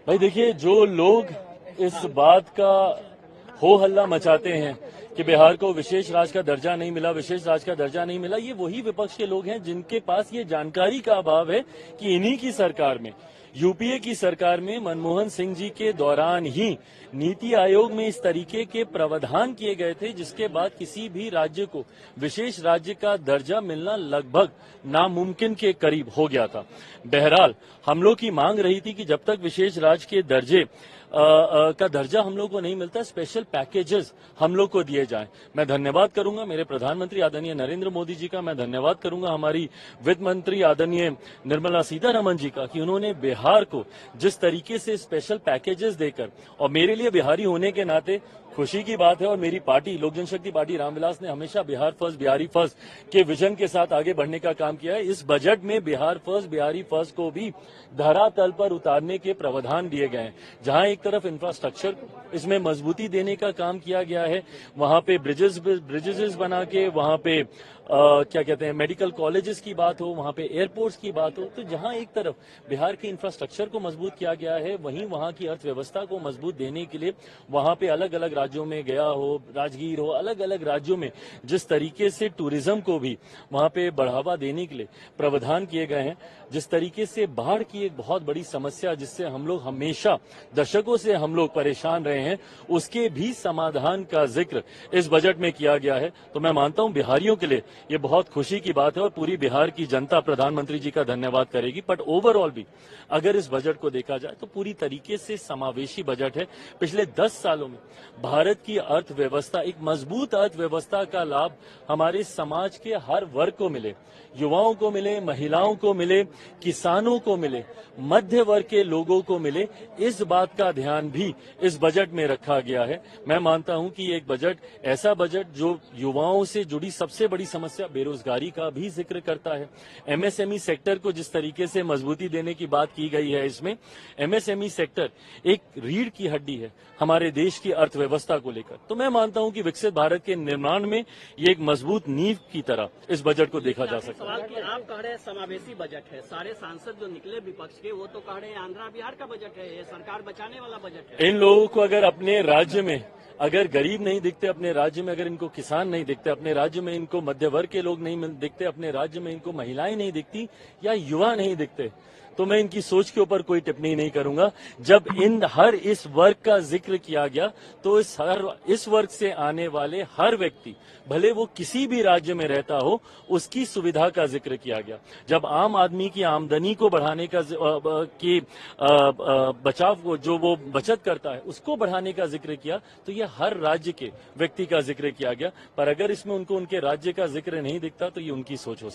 भाई देखिए, जो लोग इस बात का हो हल्ला मचाते हैं कि बिहार को विशेष राज्य का दर्जा नहीं मिला, विशेष राज्य का दर्जा नहीं मिला, ये वही विपक्ष के लोग हैं जिनके पास ये जानकारी का अभाव है कि इन्हीं की सरकार में, यूपीए की सरकार में मनमोहन सिंह जी के दौरान ही नीति आयोग में इस तरीके के प्रावधान किए गए थे जिसके बाद किसी भी राज्य को विशेष राज्य का दर्जा मिलना लगभग नामुमकिन के करीब हो गया था। बहरहाल हम लोग की मांग रही थी कि जब तक विशेष राज्य के दर्जे का दर्जा हम लोग को नहीं मिलता, स्पेशल पैकेजेस हम लोग को दिए जाएं। मैं धन्यवाद करूंगा मेरे प्रधानमंत्री आदरणीय नरेंद्र मोदी जी का, मैं धन्यवाद करूंगा हमारी वित्त मंत्री आदरणीय निर्मला सीतारमण जी का कि उन्होंने बिहार को जिस तरीके से स्पेशल पैकेजेस देकर, और मेरे लिए बिहारी होने के नाते खुशी की बात है, और मेरी पार्टी लोक जनशक्ति पार्टी रामविलास ने हमेशा बिहार फर्स्ट बिहारी फर्स्ट के विजन के साथ आगे बढ़ने का काम किया है। इस बजट में बिहार फर्स्ट बिहारी फर्स्ट को भी धरातल पर उतारने के प्रावधान दिए गए हैं। जहां एक तरफ इंफ्रास्ट्रक्चर इसमें मजबूती देने का काम किया गया है, वहां पे ब्रिजेस बना के, वहां पे क्या कहते हैं मेडिकल कॉलेजेस की बात हो, वहां पे एयरपोर्ट्स की बात हो, तो जहां एक तरफ बिहार के इंफ्रास्ट्रक्चर को मजबूत किया गया है, वहीं वहां की अर्थव्यवस्था को मजबूत देने के लिए वहां पे अलग अलग राज्यों में गया हो, राजगीर हो, अलग अलग राज्यों में जिस तरीके से टूरिज्म को भी वहां पे बढ़ावा देने के लिए प्रावधान किए गए हैं, जिस तरीके से बाढ़ की एक बहुत बड़ी समस्या जिससे हम लोग हमेशा दशकों से हम लोग परेशान रहे हैं, उसके भी समाधान का जिक्र इस बजट में किया गया है। तो मैं मानता हूं बिहारियों के लिए ये बहुत खुशी की बात है और पूरी बिहार की जनता प्रधानमंत्री जी का धन्यवाद करेगी। बट ओवरऑल भी अगर इस बजट को देखा जाए तो पूरी तरीके से समावेशी बजट है। पिछले 10 सालों में भारत की अर्थव्यवस्था, एक मजबूत अर्थव्यवस्था का लाभ हमारे समाज के हर वर्ग को मिले, युवाओं को मिले, महिलाओं को मिले, किसानों को मिले, मध्य वर्ग के लोगों को मिले, इस बात का ध्यान भी इस बजट में रखा गया है। मैं मानता हूं कि एक बजट, ऐसा बजट जो युवाओं से जुड़ी सबसे बड़ी समस्या बेरोजगारी का भी जिक्र करता है। एमएसएमई सेक्टर को जिस तरीके से मजबूती देने की बात की गई है, इसमें एमएसएमई सेक्टर एक रीढ़ की हड्डी है हमारे देश की अर्थव्यवस्था को लेकर। तो मैं मानता हूं कि विकसित भारत के निर्माण में ये एक मजबूत नींव की तरह इस बजट को देखा जा सकता है। सवाल कि आप कह रहे हैं समावेशी बजट है, सारे सांसद जो निकले विपक्ष के वो तो कह रहे हैं आंध्रा बिहार का बजट है, ये सरकार बचाने वाला बजट है। इन लोगों को अगर अपने राज्य में अगर गरीब नहीं दिखते, अपने राज्य में अगर इनको किसान नहीं दिखते, अपने राज्य में इनको मध्य वर्ग के लोग नहीं दिखते, अपने राज्य में इनको महिलाएं नहीं दिखती या युवा नहीं दिखते, तो मैं इनकी सोच के ऊपर कोई टिप्पणी नहीं करूंगा। जब इन हर इस वर्ग का जिक्र किया गया तो इस वर्ग से आने वाले हर व्यक्ति, भले वो किसी भी राज्य में रहता हो, उसकी सुविधा का जिक्र किया गया। जब आम आदमी की आमदनी को बढ़ाने का बचाव को, जो वो बचत करता है, उसको बढ़ाने का जिक्र किया, तो ये हर राज्य के व्यक्ति का जिक्र किया गया। पर अगर इसमें उनको उनके राज्य का जिक्र नहीं दिखता तो ये उनकी सोच हो सकती है।